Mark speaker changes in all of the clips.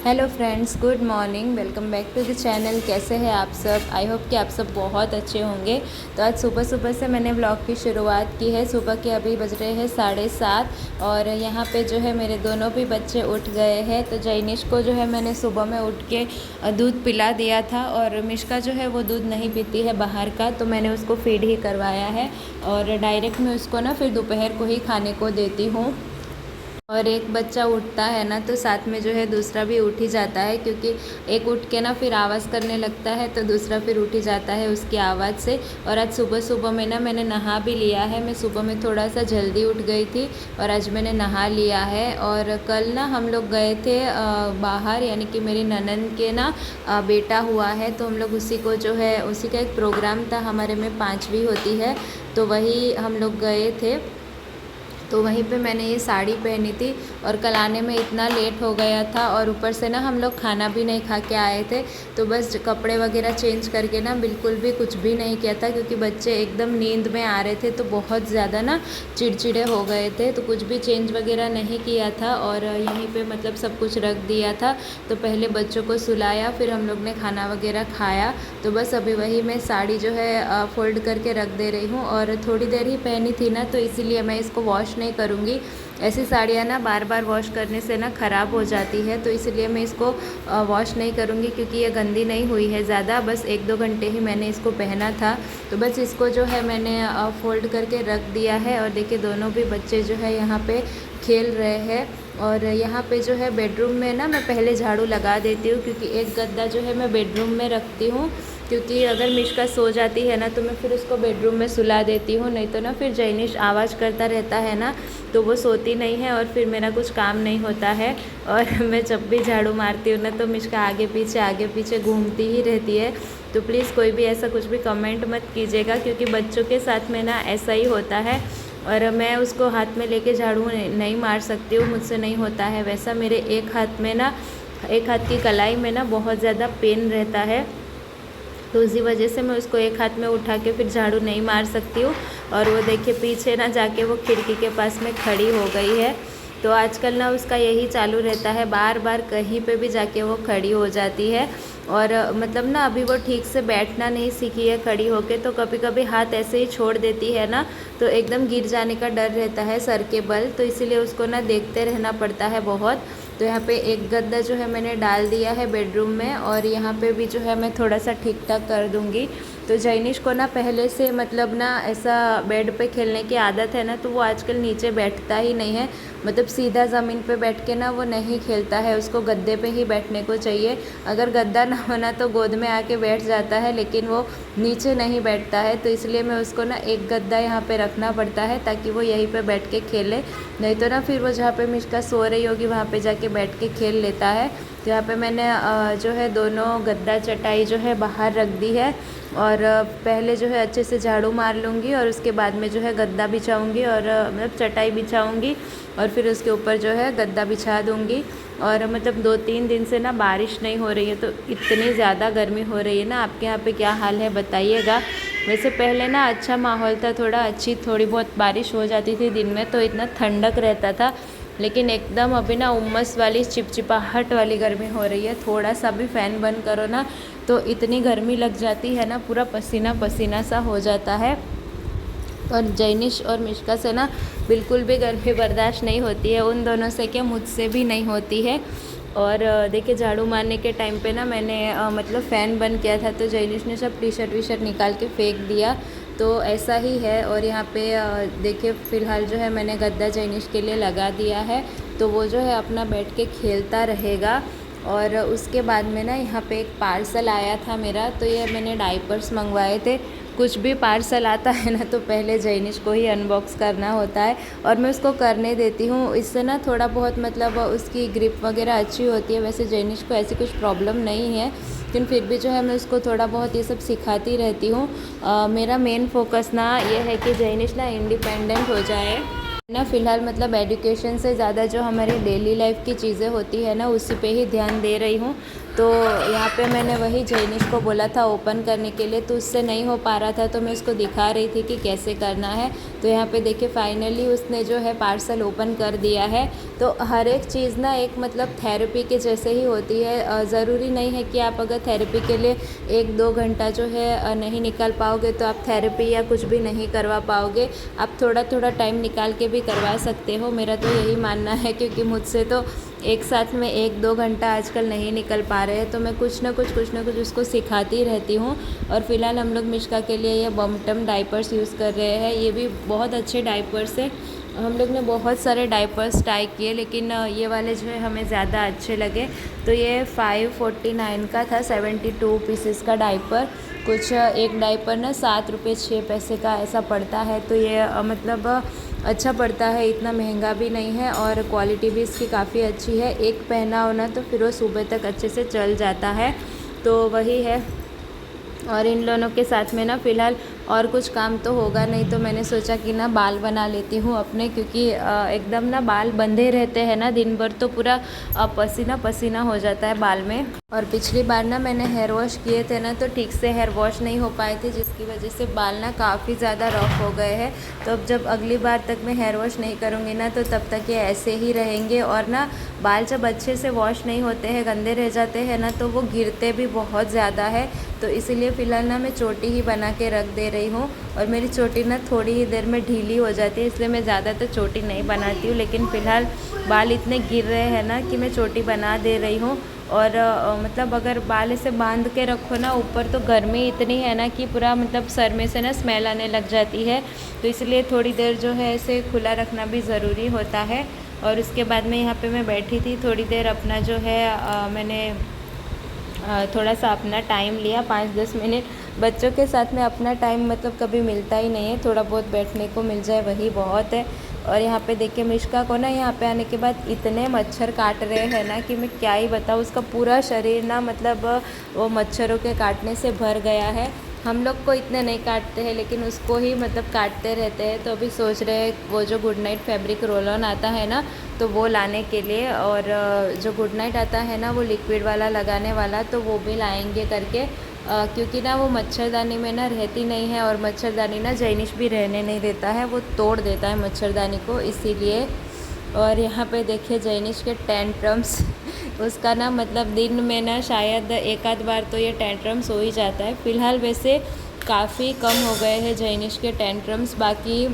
Speaker 1: Hello friends, good morning. Welcome back to the channel. कैसे हैं आप सब? आई होप कि आप सब बहुत अच्छे होंगे। तो आज सुबह सुबह से मैंने ब्लॉग की शुरुआत की है। सुबह के अभी बज रहे हैं 7:30 और यहाँ पे जो है मेरे दोनों भी बच्चे उठ गए हैं। तो जैनिश को जो है मैंने सुबह में उठ के दूध पिला दिया था और मिश्का जो है वो दूध नहीं पीती है बाहर का, तो मैंने उसको फीड ही करवाया है और डायरेक्ट मैं उसको ना फिर दोपहर को ही खाने को देती हूँ। और एक बच्चा उठता है ना तो साथ में जो है दूसरा भी उठ ही जाता है, क्योंकि एक उठ के ना फिर आवाज़ करने लगता है तो दूसरा फिर उठ ही जाता है उसकी आवाज़ से। और आज सुबह सुबह में ना मैंने नहा भी लिया है। मैं सुबह में थोड़ा सा जल्दी उठ गई थी और आज मैंने नहा लिया है। और कल ना हम लोग गए थे बाहर, यानी कि मेरी ननंद के ना बेटा हुआ है, तो हम लोग उसी को जो है उसी का एक प्रोग्राम था। हमारे में 5वीं होती है तो वही हम लोग गए थे। तो वहीं पे मैंने ये साड़ी पहनी थी और कल आने में इतना लेट हो गया था और ऊपर से ना हम लोग खाना भी नहीं खा के आए थे। तो बस कपड़े वगैरह चेंज करके ना बिल्कुल भी कुछ भी नहीं किया था, क्योंकि बच्चे एकदम नींद में आ रहे थे तो बहुत ज़्यादा ना चिड़चिड़े हो गए थे। तो कुछ भी चेंज वगैरह नहीं किया था और यहीं पे मतलब सब कुछ रख दिया था। तो पहले बच्चों को सुलाया, फिर हम लोग ने खाना वगैरह खाया। तो बस अभी वही मैं साड़ी जो है फ़ोल्ड करके रख दे रही हूँ और थोड़ी देर ही पहनी थी ना, तो इसीलिए मैं इसको वॉश नहीं करूँगी। ऐसी साड़ियाँ ना बार बार वॉश करने से ना ख़राब हो जाती है, तो इसलिए मैं इसको वॉश नहीं करूँगी, क्योंकि ये गंदी नहीं हुई है ज़्यादा। बस 1-2 घंटे ही मैंने इसको पहना था। तो बस इसको जो है मैंने फ़ोल्ड करके रख दिया है। और देखिए दोनों भी बच्चे जो है यहाँ पे खेल रहे हैं। और यहाँ पे जो है बेडरूम में ना मैं पहले झाड़ू लगा देती हूँ, क्योंकि एक गद्दा जो है मैं बेडरूम में रखती हूँ, क्योंकि अगर मिश्का सो जाती है ना तो मैं फिर उसको बेडरूम में सुला देती हूँ। नहीं तो ना फिर जैनिश आवाज़ करता रहता है ना, तो वो सोती नहीं है और फिर मेरा कुछ काम नहीं होता है। और मैं जब भी झाड़ू मारती हूँ ना तो मिश्का आगे पीछे घूमती ही रहती है। तो प्लीज़ कोई भी ऐसा कुछ भी कमेंट मत कीजिएगा, क्योंकि बच्चों के साथ में ना ऐसा ही होता है। और मैं उसको हाथ में लेके झाड़ू नहीं मार सकती हूँ, मुझसे नहीं होता है वैसा। मेरे एक हाथ की कलाई में ना बहुत ज़्यादा पेन रहता है, तो उसी वजह से मैं उसको एक हाथ में उठा के फिर झाड़ू नहीं मार सकती हूँ। और वो देखिए पीछे ना जाके वो खिड़की के पास में खड़ी हो गई है। तो आजकल ना उसका यही चालू रहता है, बार बार कहीं पे भी जाके वो खड़ी हो जाती है। और मतलब ना अभी वो ठीक से बैठना नहीं सीखी है खड़ी होके, तो कभी कभी हाथ ऐसे ही छोड़ देती है ना, तो एकदम गिर जाने का डर रहता है सर के बल। तो इसीलिए उसको ना देखते रहना पड़ता है बहुत। तो यहाँ पे एक गद्दा जो है मैंने डाल दिया है बेडरूम में, और यहाँ पे भी जो है मैं थोड़ा सा ठीक ठाक कर दूँगी। तो जैनिश को ना पहले से मतलब ना ऐसा बेड पे खेलने की आदत है ना, तो वो आजकल नीचे बैठता ही नहीं है। मतलब सीधा ज़मीन पे बैठ के ना वो नहीं खेलता है, उसको गद्दे पे ही बैठने को चाहिए। अगर गद्दा ना होना तो गोद में आके बैठ जाता है, लेकिन वो नीचे नहीं बैठता है। तो इसलिए मैं उसको ना एक गद्दा यहाँ पे रखना पड़ता है, ताकि वो यहीं पे बैठ के खेले। नहीं तो ना फिर वो जहाँ पे मिश्का सो रही होगी वहाँ पे जाके बैठ के खेल लेता है। तो यहाँ पे मैंने जो है दोनों गद्दा चटाई जो है बाहर रख दी है। और पहले जो है अच्छे से झाड़ू मार लूँगी और उसके बाद में जो है गद्दा बिछाऊँगी और मतलब चटाई बिछाऊँगी, और फिर उसके ऊपर जो है गद्दा बिछा दूँगी। और मतलब 2-3 दिन से ना बारिश नहीं हो रही है, तो इतनी ज़्यादा गर्मी हो रही है ना। आपके यहाँ पे क्या हाल है बताइएगा। वैसे पहले ना अच्छा माहौल था, थोड़ी बहुत बारिश हो जाती थी दिन में, तो इतना ठंडक रहता था। लेकिन एकदम अभी ना उमस वाली चिपचिपाहट वाली गर्मी हो रही है। थोड़ा सा भी फ़ैन बंद करो ना तो इतनी गर्मी लग जाती है ना, पूरा पसीना पसीना सा हो जाता है। और जैनिश और मिश्का से ना बिल्कुल भी गर्मी बर्दाश्त नहीं होती है, उन दोनों से क्या मुझसे भी नहीं होती है। और देखिए झाड़ू मारने के टाइम पे ना मैंने मतलब फ़ैन बंद किया था, तो जैनिश ने सब टी शर्ट निकाल के फेंक दिया। तो ऐसा ही है। और यहाँ पे देखिए फ़िलहाल जो है मैंने गद्दा जैनिश के लिए लगा दिया है, तो वो जो है अपना बैठ के खेलता रहेगा। और उसके बाद में ना यहाँ पे एक पार्सल आया था मेरा, तो ये मैंने डायपर्स मंगवाए थे। कुछ भी पार्सल आता है ना तो पहले जैनिश को ही अनबॉक्स करना होता है, और मैं उसको करने देती हूँ। इससे ना थोड़ा बहुत मतलब उसकी ग्रिप वगैरह अच्छी होती है। वैसे जैनिश को ऐसी कुछ प्रॉब्लम नहीं है, लेकिन फिर भी जो है मैं उसको थोड़ा बहुत ये सब सिखाती रहती हूँ। मेरा मेन फोकस ना ये है कि जैनिश ना इंडिपेंडेंट हो जाए ना। फ़िलहाल मतलब एजुकेशन से ज़्यादा जो हमारी डेली लाइफ की चीज़ें होती है ना उसी पे ही ध्यान दे रही हूँ। तो यहाँ पे मैंने वही जैनिश को बोला था ओपन करने के लिए, तो उससे नहीं हो पा रहा था, तो मैं उसको दिखा रही थी कि कैसे करना है। तो यहाँ पे देखिए फाइनली उसने जो है पार्सल ओपन कर दिया है। तो हर एक चीज़ ना एक मतलब थेरेपी के जैसे ही होती है। ज़रूरी नहीं है कि आप अगर थेरेपी के लिए 1-2 घंटा जो है नहीं निकाल पाओगे तो आप थेरेपी या कुछ भी नहीं करवा पाओगे। आप थोड़ा थोड़ा टाइम निकाल के भी करवा सकते हो, मेरा तो यही मानना है, क्योंकि मुझसे तो एक साथ में 1-2 घंटा आजकल नहीं निकल पा रहे हैं। तो मैं कुछ ना कुछ उसको सिखाती रहती हूँ। और फ़िलहाल हम लोग मिश्का के लिए ये बॉम्टम डाइपर्स यूज़ कर रहे हैं। ये भी बहुत अच्छे डाइपर्स है। हम लोग ने बहुत सारे डाइपर्स ट्राई किए, लेकिन ये वाले जो है हमें ज़्यादा अच्छे लगे। तो ये 549 का था, 72 पीसेस का डाइपर। कुछ एक डाइपर ना 7 रुपये 6 पैसे का ऐसा पड़ता है। तो ये मतलब अच्छा पड़ता है, इतना महंगा भी नहीं है और क्वालिटी भी इसकी काफ़ी अच्छी है। एक पहना हो ना तो फिर वो सुबह तक अच्छे से चल जाता है। तो वही है। और इन दोनों के साथ में ना फ़िलहाल और कुछ काम तो होगा नहीं, तो मैंने सोचा कि ना बाल बना लेती हूँ अपने, क्योंकि एकदम ना बाल बंधे रहते हैं ना दिन भर, तो पूरा पसीना पसीना हो जाता है बाल में। और पिछली बार ना मैंने हेयर वॉश किए थे ना, तो ठीक से हेयर वॉश नहीं हो पाए थे, जिसकी वजह से बाल ना काफ़ी ज़्यादा रफ हो गए हैं। तो अब जब अगली बार तक मैं हेयर वॉश नहीं करूँगी ना, तो तब तक ये ऐसे ही रहेंगे। और ना बाल जब अच्छे से वॉश नहीं होते हैं, गंदे रह जाते हैं ना, तो वो गिरते भी बहुत ज़्यादा है। तो इसीलिए फ़िलहाल ना मैं चोटी ही बना के रख दे रही हूँ। और मेरी चोटी ना थोड़ी ही देर में ढीली हो जाती है, इसलिए मैं ज़्यादातर चोटी नहीं बनाती हूँ। लेकिन फ़िलहाल बाल इतने गिर रहे हैं ना कि मैं चोटी बना दे रही हूँ। और मतलब अगर बाल ऐसे बांध के रखो ना ऊपर, तो गर्मी इतनी है ना कि पूरा मतलब सर में से ना स्मेल आने लग जाती है। तो इसलिए थोड़ी देर जो है ऐसे खुला रखना भी ज़रूरी होता है। और उसके बाद में यहाँ पे मैं बैठी थी थोड़ी देर, अपना जो है मैंने थोड़ा सा अपना टाइम लिया, 5-10 मिनट। बच्चों के साथ में अपना टाइम मतलब कभी मिलता ही नहीं है, थोड़ा बहुत बैठने को मिल जाए वही बहुत है। और यहाँ पे देखिए मिश्का को ना यहाँ पे आने के बाद इतने मच्छर काट रहे हैं ना कि मैं क्या ही बताऊँ। उसका पूरा शरीर ना मतलब वो मच्छरों के काटने से भर गया है। हम लोग को इतने नहीं काटते हैं, लेकिन उसको ही मतलब काटते रहते हैं। तो अभी सोच रहे हैं वो जो good night fabric roll on आता है ना, तो वो लाने के लिए। और जो गुड नाइट आता है ना वो लिक्विड वाला लगाने वाला, तो वो भी लाएंगे करके। क्योंकि ना वो मच्छरदानी में ना रहती नहीं है, और मच्छरदानी ना जैनिश भी रहने नहीं देता है, वो तोड़ देता है मच्छरदानी को, इसीलिए। और यहाँ पे देखिए जैनिश के टेंट्रम्स उसका ना मतलब दिन में ना शायद एक आध बार तो ये टेंट्रम्स हो ही जाता है। फ़िलहाल वैसे काफ़ी कम हो गए हैं जैनिश के टेंट्रम्स, बाकी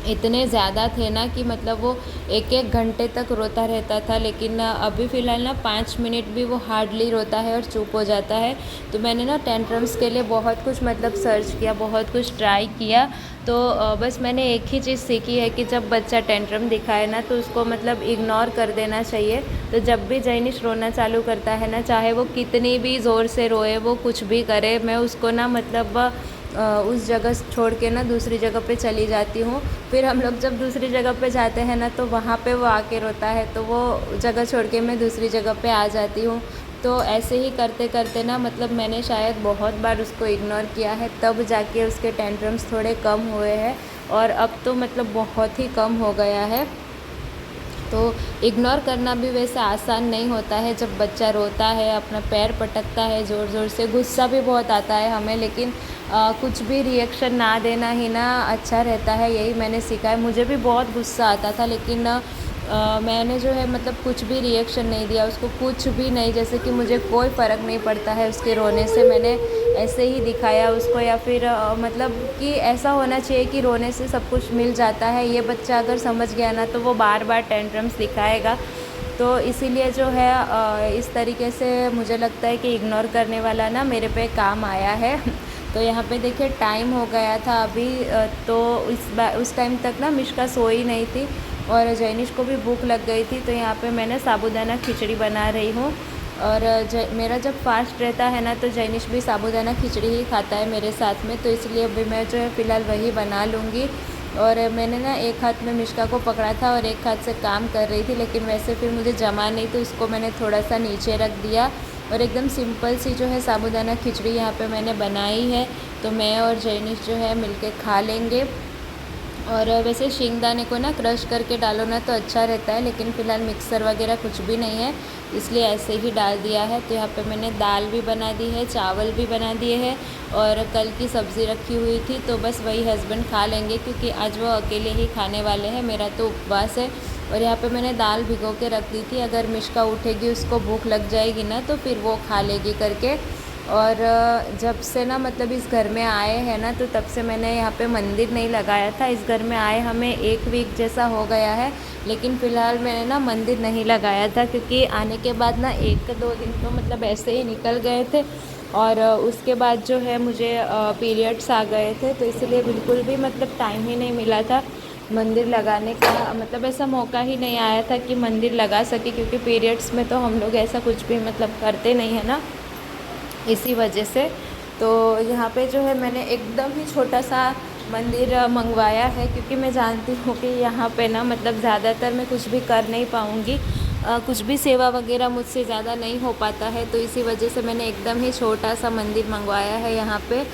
Speaker 1: इतने ज़्यादा थे ना कि मतलब वो 1-1 घंटे तक रोता रहता था। लेकिन अभी फ़िलहाल ना 5 मिनट भी वो हार्डली रोता है और चुप हो जाता है। तो मैंने ना टेंट्रम्स के लिए बहुत कुछ मतलब सर्च किया, बहुत कुछ ट्राई किया। तो बस मैंने एक ही चीज़ सीखी है कि जब बच्चा टेंट्रम दिखाए ना, तो उसको मतलब इग्नोर कर देना चाहिए। तो जब भी जैनिश रोना चालू करता है ना, चाहे वो कितनी भी ज़ोर से रोए, वो कुछ भी करे, मैं उसको ना मतलब उस जगह छोड़ के ना दूसरी जगह पे चली जाती हूँ। फिर हम लोग जब दूसरी जगह पे जाते हैं ना, तो वहाँ पे वो आके रोता है, तो वो जगह छोड़ के मैं दूसरी जगह पे आ जाती हूँ। तो ऐसे ही करते करते ना मतलब मैंने शायद बहुत बार उसको इग्नोर किया है, तब जाके उसके टेंट्रम्स थोड़े कम हुए हैं। और अब तो मतलब बहुत ही कम हो गया है। तो इग्नोर करना भी वैसे आसान नहीं होता है। जब बच्चा रोता है, अपना पैर पटकता है ज़ोर ज़ोर से, गुस्सा भी बहुत आता है हमें, लेकिन कुछ भी रिएक्शन ना देना ही ना अच्छा रहता है, यही मैंने सीखा है। मुझे भी बहुत गुस्सा आता था, लेकिन मैंने जो है मतलब कुछ भी रिएक्शन नहीं दिया उसको, कुछ भी नहीं, जैसे कि मुझे कोई फ़र्क नहीं पड़ता है उसके रोने से। मैंने ऐसे ही दिखाया उसको, या फिर मतलब कि ऐसा होना चाहिए कि रोने से सब कुछ मिल जाता है। ये बच्चा अगर समझ गया ना, तो वो बार बार टेंट्रम्स दिखाएगा। तो इसीलिए जो है इस तरीके से मुझे लगता है कि इग्नोर करने वाला ना मेरे पे काम आया है। तो यहाँ पे देखिए टाइम हो गया था अभी, तो उस टाइम तक ना मिश्का सोई नहीं थी और जैनिश को भी भूख लग गई थी। तो यहाँ पे मैंने साबूदाना खिचड़ी बना रही हूँ। और मेरा जब फास्ट रहता है ना, तो जैनिश भी साबूदाना खिचड़ी ही खाता है मेरे साथ में, तो इसलिए अभी मैं जो है फ़िलहाल वही बना लूँगी। और मैंने ना एक हाथ में मिश्का को पकड़ा था और एक हाथ से काम कर रही थी, लेकिन वैसे फिर मुझे जमा नहीं, तो उसको मैंने थोड़ा सा नीचे रख दिया। और एकदम सिंपल सी जो है साबूदाना खिचड़ी यहाँ पे मैंने बनाई है। तो मैं और जैनिश जो है मिलके खा लेंगे। और वैसे शिंगदाने को ना क्रश करके डालो ना तो अच्छा रहता है, लेकिन फ़िलहाल मिक्सर वगैरह कुछ भी नहीं है, इसलिए ऐसे ही डाल दिया है। तो यहाँ पे मैंने दाल भी बना दी है, चावल भी बना दिए हैं और कल की सब्ज़ी रखी हुई थी, तो बस वही हस्बैंड खा लेंगे क्योंकि आज वो अकेले ही खाने वाले हैं, मेरा तो उपवास है। और यहाँ पे मैंने दाल भिगो के रख दी थी, अगर मिश्का उठेगी उसको भूख लग जाएगी ना तो फिर वो खा लेगी करके। और जब से ना मतलब इस घर में आए हैं ना, तो तब से मैंने यहाँ पे मंदिर नहीं लगाया था। इस घर में आए हमें 1 वीक जैसा हो गया है, लेकिन फ़िलहाल मैंने ना मंदिर नहीं लगाया था क्योंकि आने के बाद ना 1-2 दिन तो मतलब ऐसे ही निकल गए थे और उसके बाद जो है मुझे पीरियड्स आ गए थे, तो इसलिए बिल्कुल भी मतलब टाइम ही नहीं मिला था मंदिर लगाने का। मतलब ऐसा मौका ही नहीं आया था कि मंदिर लगा सके, क्योंकि पीरियड्स में तो हम लोग ऐसा कुछ भी मतलब करते नहीं है ना, इसी वजह से। तो यहाँ पे जो है मैंने एकदम ही छोटा सा मंदिर मंगवाया है, क्योंकि मैं जानती हूँ कि यहाँ पे ना मतलब ज़्यादातर मैं कुछ भी कर नहीं पाऊँगी, कुछ भी सेवा वगैरह मुझसे ज़्यादा नहीं हो पाता है, तो इसी वजह से मैंने एकदम ही छोटा सा मंदिर मंगवाया है यहाँ पे।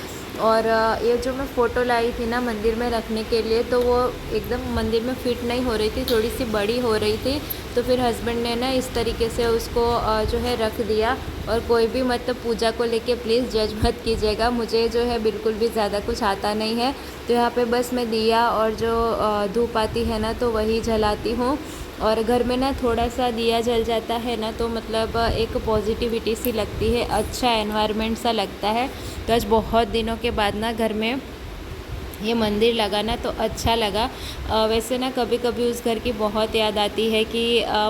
Speaker 1: और ये जो मैं फ़ोटो लाई थी ना मंदिर में रखने के लिए, तो वो एकदम मंदिर में फ़िट नहीं हो रही थी, थोड़ी सी बड़ी हो रही थी, तो फिर हस्बैंड ने ना इस तरीके से उसको जो है रख दिया। और कोई भी मतलब पूजा को लेके प्लीज़ जज मत कीजिएगा, मुझे जो है बिल्कुल भी ज़्यादा कुछ आता नहीं है। तो यहाँ पे बस मैं दिया और जो धूप आती है ना तो वही जलाती हूँ। और घर में ना थोड़ा सा दिया जल जाता है ना तो मतलब एक पॉजिटिविटी सी लगती है, अच्छा एनवायरनमेंट सा लगता है। तो आज बहुत दिनों के बाद ना घर में ये मंदिर लगाना तो अच्छा लगा। वैसे ना कभी कभी उस घर की बहुत याद आती है कि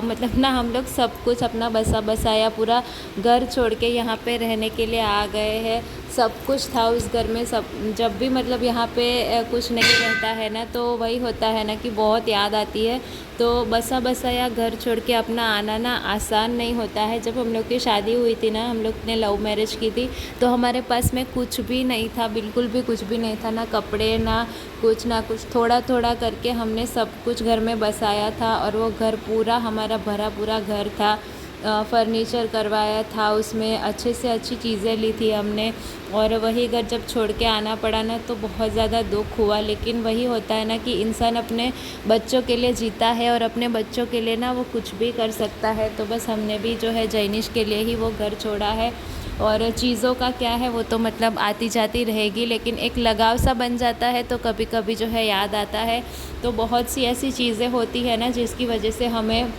Speaker 1: मतलब ना हम लोग सब कुछ अपना बसा बसाया पूरा घर छोड़ के यहाँ पे रहने के लिए आ गए हैं, सब कुछ था उस घर में। सब जब भी मतलब यहाँ पे कुछ नहीं रहता है ना तो वही होता है ना कि बहुत याद आती है। तो बसा बसाया घर छोड़ के अपना आना ना आसान नहीं होता है। जब हम लोग की शादी हुई थी ना, हम लोग ने लव मैरिज की थी, तो हमारे पास में कुछ भी नहीं था, बिल्कुल भी कुछ भी नहीं था, ना कपड़े ना कुछ, थोड़ा थोड़ा करके हमने सब कुछ घर में बसाया था। और वो घर पूरा हमारा भरा पूरा घर था, फर्नीचर करवाया था, उसमें अच्छे से अच्छी चीज़ें ली थी हमने। और वही घर जब छोड़ के आना पड़ा ना तो बहुत ज़्यादा दुख हुआ, लेकिन वही होता है ना कि इंसान अपने बच्चों के लिए जीता है और अपने बच्चों के लिए ना वो कुछ भी कर सकता है। तो बस हमने भी जो है जैनिश के लिए ही वो घर छोड़ा है। और चीज़ों का क्या है, वो तो मतलब आती जाती रहेगी, लेकिन एक लगाव सा बन जाता है तो कभी कभी जो है याद आता है। तो बहुत सी ऐसी चीज़ें होती है ना जिसकी वजह से हमें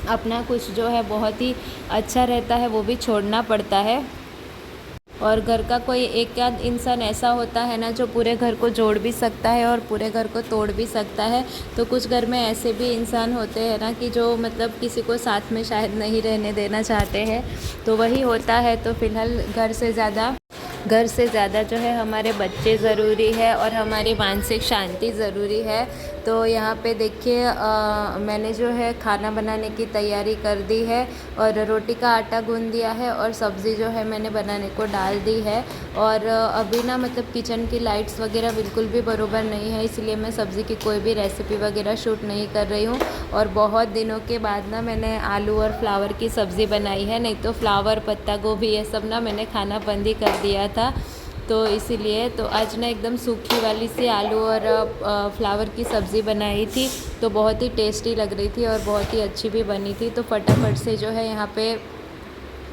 Speaker 1: अपना कुछ जो है बहुत ही अच्छा रहता है वो भी छोड़ना पड़ता है। और घर का कोई एक आध इंसान ऐसा होता है ना जो पूरे घर को जोड़ भी सकता है और पूरे घर को तोड़ भी सकता है। तो कुछ घर में ऐसे भी इंसान होते हैं ना कि जो मतलब किसी को साथ में शायद नहीं रहने देना चाहते हैं, तो वही होता है। तो फिलहाल घर से ज़्यादा जो है हमारे बच्चे ज़रूरी है और हमारी मानसिक शांति ज़रूरी है। तो यहाँ पे देखिए मैंने जो है खाना बनाने की तैयारी कर दी है और रोटी का आटा गूंद दिया है और सब्ज़ी जो है मैंने बनाने को डाल दी है। और अभी ना मतलब किचन की लाइट्स वगैरह बिल्कुल भी बरोबर नहीं है, इसलिए मैं सब्ज़ी की कोई भी रेसिपी वगैरह शूट नहीं कर रही हूँ। और बहुत दिनों के बाद ना मैंने आलू और फ्लावर की सब्ज़ी बनाई है, नहीं तो फ्लावर पत्ता गोभी ये सब ना मैंने खाना बंद ही कर दिया था। तो इसीलिए तो आज ना एकदम सूखी वाली सी आलू और फ्लावर की सब्ज़ी बनाई थी, तो बहुत ही टेस्टी लग रही थी और बहुत ही अच्छी भी बनी थी। तो फटाफट से जो है यहाँ पे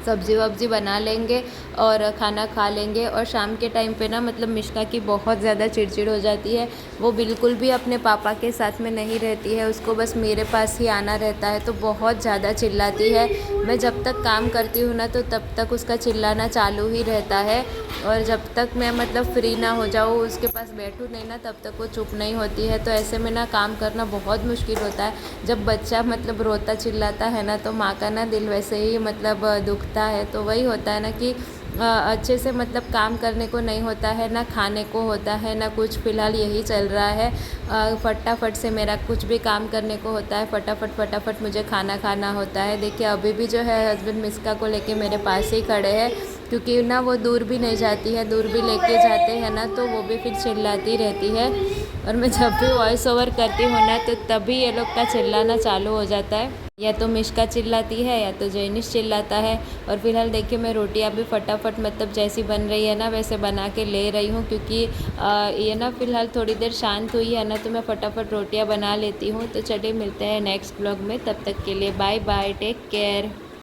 Speaker 1: सब्ज़ी वब्ज़ी बना लेंगे और खाना खा लेंगे। और शाम के टाइम पे ना मतलब मिश्का की बहुत ज़्यादा चिड़चिड़ हो जाती है, वो बिल्कुल भी अपने पापा के साथ में नहीं रहती है, उसको बस मेरे पास ही आना रहता है, तो बहुत ज़्यादा चिल्लाती है। मैं जब तक काम करती हूँ ना तो तब तक उसका चिल्लाना चालू ही रहता है, और जब तक मैं मतलब फ्री ना हो जाऊँ उसके पास बैठूँ नहीं ना तब तक वो चुप नहीं होती है। तो ऐसे में ना काम करना बहुत मुश्किल होता है। जब बच्चा मतलब रोता चिल्लाता है ना तो माँ का ना दिल वैसे ही मतलब दुखता है। तो वही होता है ना कि अच्छे से मतलब काम करने को नहीं होता है, ना खाने को होता है, ना कुछ। फ़िलहाल यही चल रहा है, फटाफट से मेरा कुछ भी काम करने को होता है, फटाफट मुझे खाना खाना होता है। देखिए अभी भी जो है हस्बैंड मिस्का को लेके मेरे पास ही खड़े हैं, क्योंकि ना वो दूर भी नहीं जाती है, दूर भी लेके जाते हैं ना तो वो भी फिर चिल्लाती रहती है। और मैं जब भी वॉइस ओवर करती हूँ ना तो तभी ये लोग का चिल्लाना चालू हो जाता है। या तो मिष्का चिल्लाती है या तो जैनिश चिल्लाता है। और फिलहाल देखिए मैं रोटियां भी फटाफट मतलब जैसी बन रही है ना वैसे बना के ले रही हूँ, क्योंकि ये ना फिलहाल थोड़ी देर शांत हुई है ना तो मैं फटाफट रोटियां बना लेती हूँ। तो चलिए मिलते हैं नेक्स्ट ब्लॉग में, तब तक के लिए बाय बाय, टेक केयर।